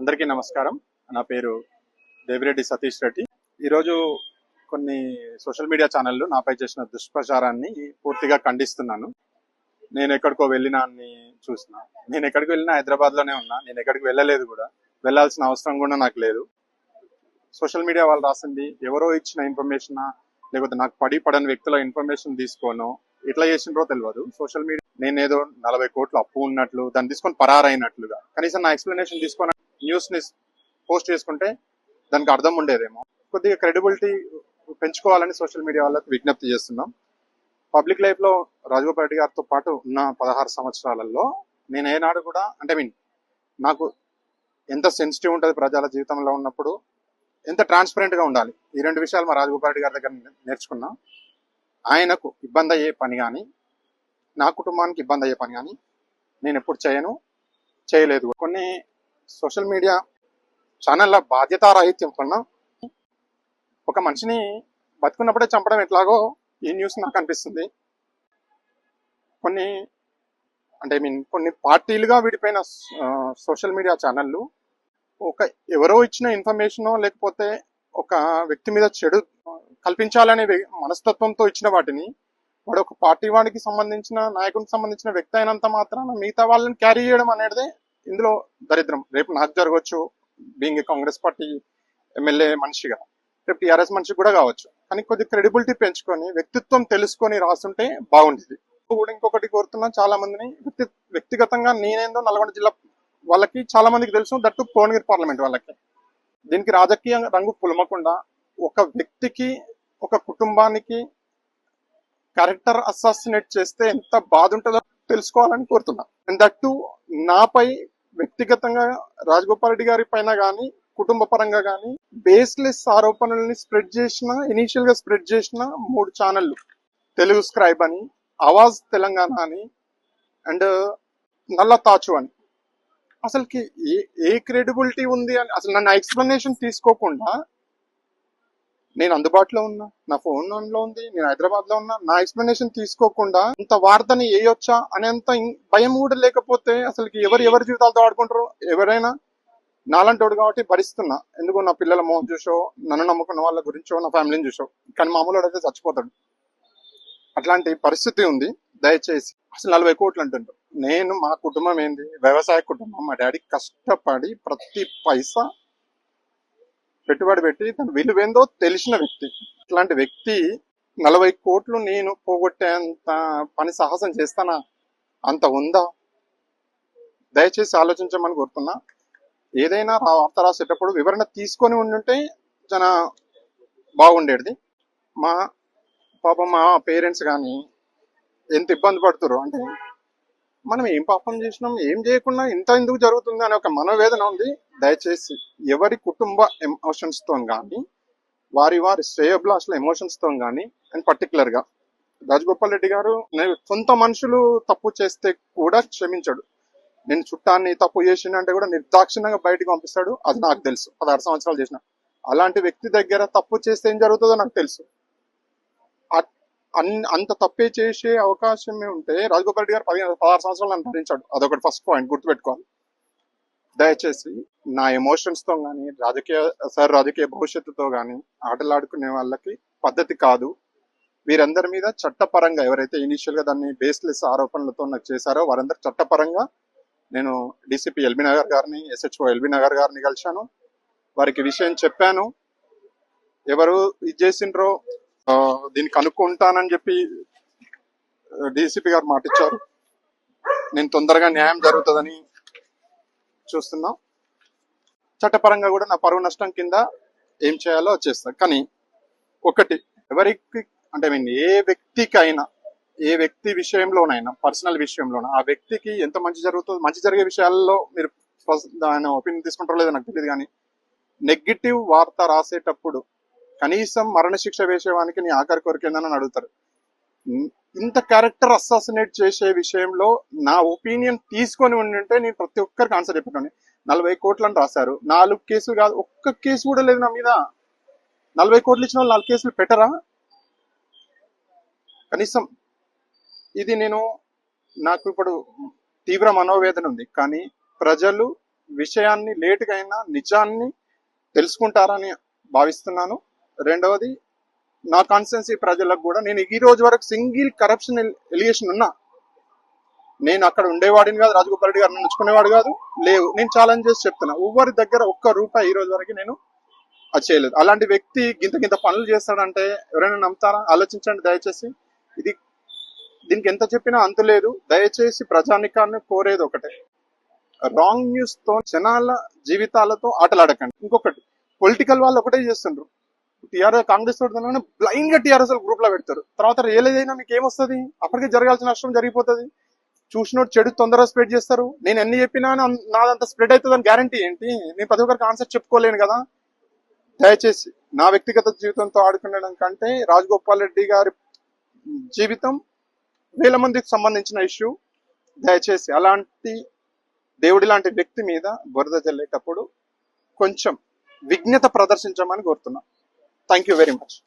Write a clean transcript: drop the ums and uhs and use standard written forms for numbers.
అందరికీ నమస్కారం. నా పేరు దేవిరెడ్డి సతీష్ రెడ్డి. ఈరోజు కొన్ని సోషల్ మీడియా ఛానళ్ళు నాపై చేసిన దుష్ప్రచారాన్ని పూర్తిగా ఖండిస్తున్నాను. నేను ఎక్కడికో వెళ్ళినా అని చూసిన, నేను ఎక్కడికి వెళ్ళినా హైదరాబాద్లోనే ఉన్నా. నేను ఎక్కడికి వెళ్ళలేదు కూడా, వెళ్ళాల్సిన అవసరం కూడా నాకు లేదు. సోషల్ మీడియా వాళ్ళు రాసింది ఎవరో ఇచ్చిన ఇన్ఫర్మేషన్, లేకపోతే నాకు పడని వ్యక్తుల ఇన్ఫర్మేషన్ తీసుకోను ఎట్లా చేసిండ్రో తెలియదు. సోషల్ మీడియా నేనేదో 40 కోట్లు అప్పు ఉన్నట్లు, దాన్ని తీసుకొని పరారైనట్లుగా, కనీసం నా ఎక్స్ప్లెనేషన్ తీసుకొని న్యూస్ ని పోస్ట్ చేసుకుంటే దానికి అర్థం ఉండేదేమో. కొద్దిగా క్రెడిబిలిటీ పెంచుకోవాలని సోషల్ మీడియా వాళ్ళకి విజ్ఞప్తి చేస్తున్నాం. పబ్లిక్ లైఫ్ లో రాజగోపాల్ రెడ్డి గారితో పాటు ఉన్న 16 సంవత్సరాలలో నేను ఏనాడు కూడా నాకు ఎంత సెన్సిటివ్ ఉంటుంది ప్రజల జీవితంలో ఉన్నప్పుడు, ఎంత ట్రాన్స్పరెంట్ గా ఉండాలి, ఈ రెండు విషయాలు మా రాజగోపాల్ రెడ్డి గారి దగ్గర నేర్చుకున్నా. ఆయనకు ఇబ్బంది అయ్యే పని కానీ, నా కుటుంబానికి ఇబ్బంది అయ్యే పని కానీ నేను ఎప్పుడు చేయలేదు. కొన్ని సోషల్ మీడియా ఛానళ్ళ బాధ్యతారాహిత్యం వలన ఒక మనిషిని బతుకున్నప్పుడే చంపడం ఎట్లాగో ఈ న్యూస్ నాకు అనిపిస్తుంది. కొన్ని పార్టీలుగా విడిపోయిన సోషల్ మీడియా ఛానళ్ళు ఎవరో ఇచ్చిన ఇన్ఫర్మేషనో లేకపోతే ఒక వ్యక్తి మీద చెడు కల్పించాలనే మనస్తత్వంతో ఇచ్చిన వాటిని, వాడు ఒక పార్టీ వాడికి సంబంధించిన నాయకునికి సంబంధించిన వ్యక్తి అయినంత మాత్రాన మిగతా వాళ్ళని క్యారీ చేయడం అనేది ఇందులో దరిద్రం. రేపు నాకు జరగవచ్చు, బీయింగ్ కాంగ్రెస్ పార్టీ ఎమ్మెల్యే మనిషిగా, రేపు టీఆర్ఎస్ మనిషి కూడా కావచ్చు. కానీ కొద్ది క్రెడిబిలిటీ పెంచుకొని వ్యక్తిత్వం తెలుసుకొని రాస్తుంటే బాగుండేది. కూడా ఇంకొకటి కోరుతున్నా, చాలా మందిని వ్యక్తిగతంగా నేనేందో నల్గొండ జిల్లా వాళ్ళకి చాలా మందికి తెలుసు, దట్టు భువనగిరి పార్లమెంట్ వాళ్ళకి. దీనికి రాజకీయ రంగు పులమకుండా ఒక వ్యక్తికి, ఒక కుటుంబానికి క్యారెక్టర్ అసాసినేట్ చేస్తే ఎంత బాధ ఉంటుందో తెలుసుకోవాలని కోరుతున్నా. అండ్ దట్టు నాపై వ్యక్తిగతంగా రాజగోపాల్ రెడ్డి గారి పైన కానీ, కుటుంబ పరంగా కానీ బేస్లెస్ ఆరోపణల్ని ఇనీషియల్ గా స్ప్రెడ్ చేసిన 3 ఛానళ్ళు, తెలుగు స్క్రైబ్ అని, ఆవాజ్ తెలంగాణ అని, అండ్ నల్ల తాచు అని. అసలుకి ఏ క్రెడిబిలిటీ ఉంది అని అసలు నన్ను ఎక్స్ప్లెనేషన్ తీసుకోకుండా, నేను అందుబాటులో ఉన్నా, నా ఫోన్ లో ఉంది, నేను హైదరాబాద్ లో ఉన్నా, నా ఎక్స్ప్లెనేషన్ తీసుకోకుండా ఇంత వార్తని వేయొచ్చా అనేంత భయం కూడా లేకపోతే అసలుకి ఎవరి జీవితాలతో ఆడుకుంటారు. ఎవరైనా నాలంటోడు కాబట్టి భరిస్తున్నా. ఎందుకు నా పిల్లల మోహన్ చూసో, నన్ను నమ్ముకున్న వాళ్ళ గురించో, నా ఫ్యామిలీని చూసో. కానీ మామూలు అయితే చచ్చిపోతాడు. అట్లాంటి పరిస్థితి ఉంది. దయచేసి అసలు 40 కోట్లు అంటుంటారు. మా కుటుంబం ఏంది, వ్యవసాయ కుటుంబం. మా డాడీ కష్టపడి ప్రతి పైసా పెట్టుబడి పెట్టి తన విలువేందో తెలిసిన వ్యక్తి. ఇట్లాంటి వ్యక్తి 40 కోట్లు నేను పోగొట్టేంత పని సాహసం చేస్తానా? అంత ఉందా? దయచేసి ఆలోచించమని కోరుతున్నా. ఏదైనా వార్త రాసేటప్పుడు వివరణ తీసుకొని ఉండుంటే చాలా బాగుండేది. మా పేరెంట్స్ కానీ ఎంత ఇబ్బంది పడుతున్నారు అంటే, మనం ఏం పాపం చేసినాం, ఏం చేయకుండా ఇంత ఎందుకు జరుగుతుంది అనే ఒక మనోవేదన ఉంది. దయచేసి ఎవరి కుటుంబ ఎమోషన్స్ తో కానీ, వారి శ్రేయోభిలాషుల ఎమోషన్స్ తో కానీ, అండ్ పర్టికులర్ గా రాజగోపాల్ రెడ్డి గారు సొంత మనుషులు తప్పు చేస్తే కూడా క్షమించాడు. నేను చుట్టాన్ని తప్పు చేసిందంటే కూడా నిర్దాక్షిణ్యంగా బయటకు పంపిస్తాడు. అది నాకు తెలుసు, 16 సంవత్సరాలు చేసిన. అలాంటి వ్యక్తి దగ్గర తప్పు చేస్తే ఏం జరుగుతుందో నాకు తెలుసు. అంత తప్పే చేసే అవకాశమే ఉంటే రాజగోపాల్ రెడ్డి గారు 16 సంవత్సరాలు నన్ను భరించాడు. అదొకటి ఫస్ట్ పాయింట్ గుర్తుపెట్టుకోవాలి. దయచేసి నా ఎమోషన్స్ తో కానీ, రాజకీయ భవిష్యత్తుతో కానీ ఆటలాడుకునే వాళ్ళకి పద్ధతి కాదు. వీరందరి మీద చట్టపరంగా ఎవరైతే ఇనిషియల్ గా దాన్ని బేస్లెస్ ఆరోపణలతో నాకు చేశారో వారందరూ చట్టపరంగా, నేను డీసీపీ ఎల్బీ నగర్ గారిని, ఎస్హెచ్ఓ ఎల్బీ నగర్ గారిని కలిశాను. వారికి విషయం చెప్పాను. ఎవరు ఇది చేసిండ్రో దీన్ని కనుక్కుంటానని చెప్పి డీసీపీ గారు మాట ఇచ్చారు. నేను తొందరగా న్యాయం జరుగుతుందని చూస్తున్నా. చట్టపరంగా కూడా నా పరువు నష్టం కింద ఏం చేయాలో చేస్తా. కానీ ఒకటి, ఎవరికి ఏ వ్యక్తికైనా, ఏ వ్యక్తి విషయంలోనైనా, పర్సనల్ విషయంలోనైనా, ఆ వ్యక్తికి ఎంత మంచి జరుగుతుందో, మంచి జరిగే విషయాల్లో మీరు ఆయన ఒపీనియన్ తీసుకుంటారో లేదో నాకు తెలియదు. కానీ నెగిటివ్ వార్త రాసేటప్పుడు కనీసం మరణశిక్ష వేసేవానికి నీ ఆఖరి కోరికేందని అడుగుతారు. ఇంత క్యారెక్టర్ అసాసినేట్ చేసే విషయంలో నా ఒపీనియన్ తీసుకొని ఉండింటే నేను ప్రతి ఒక్కరికి ఆన్సర్ చెప్పాను. 40 కోట్లని రాశారు, 4 కేసులు కాదు, ఒక్క కేసు కూడా లేదు నా మీద. 40 కోట్లు ఇచ్చిన వాళ్ళు 4 కేసులు పెట్టరా? కనీసం ఇది నాకు ఇప్పుడు తీవ్ర మనోవేదన ఉంది. కానీ ప్రజలు విషయాన్ని లేటుగా అయినా నిజాన్ని తెలుసుకుంటారని భావిస్తున్నాను. రెండవది, నా కాన్స్టిట్యున్సీ ప్రజలకు కూడా, నేను ఈ రోజు వరకు సింగిల్ కరప్షన్ ఎలిగేషన్ ఉన్నా, నేను అక్కడ ఉండేవాడిని కాదు, రాజగోపాల్ రెడ్డి గారు నన్ను ఉంచుకునేవాడు కాదు, లేవు. నేను ఛాలెంజ్ చేసి చెప్తున్నా, ఎవరి దగ్గర ఒక్క రూపాయి ఈ రోజు వరకు నేను అది చేయలేదు. అలాంటి వ్యక్తి గింత పనులు చేస్తాడంటే ఎవరైనా నమ్ముతారా? ఆలోచించండి దయచేసి. ఇది దీనికి ఎంత చెప్పినా అంతు లేదు. దయచేసి ప్రజానికాన్ని కోరేది ఒకటే, రాంగ్ న్యూస్ తో జనాల జీవితాలతో ఆటలాడకండి. ఇంకొకటి, పొలిటికల్ వాళ్ళు ఒకటే చేస్తుండ్రు, కాంగ్రెస్ తోటి బ్లైండ్ గా టీఆర్ఎస్ గ్రూప్ లో పెడతారు. తర్వాత రియలైజ్ అయినా మీకు ఏమొస్తుంది? అప్పటికే జరగాల్సిన నష్టం జరిగిపోతుంది. చూసినోడు చెడు తొందరగా స్ప్రెడ్ చేస్తారు. నేను ఎన్ని చెప్పినా నాదంతా స్ప్రెడ్ అవుతుందని గ్యారంటీ ఏంటి? నేను ప్రతి ఒక్కరికి ఆన్సర్ చెప్పుకోలేను కదా. దయచేసి నా వ్యక్తిగత జీవితంతో ఆడుకునడం కంటే రాజగోపాల్ రెడ్డి గారి జీవితం వేల మందికి సంబంధించిన ఇష్యూ. దయచేసి అలాంటి దేవుడి లాంటి వ్యక్తి మీద బురద జల్లేటప్పుడు కొంచెం విజ్ఞత ప్రదర్శించమని కోరుతున్నా. Thank you very much.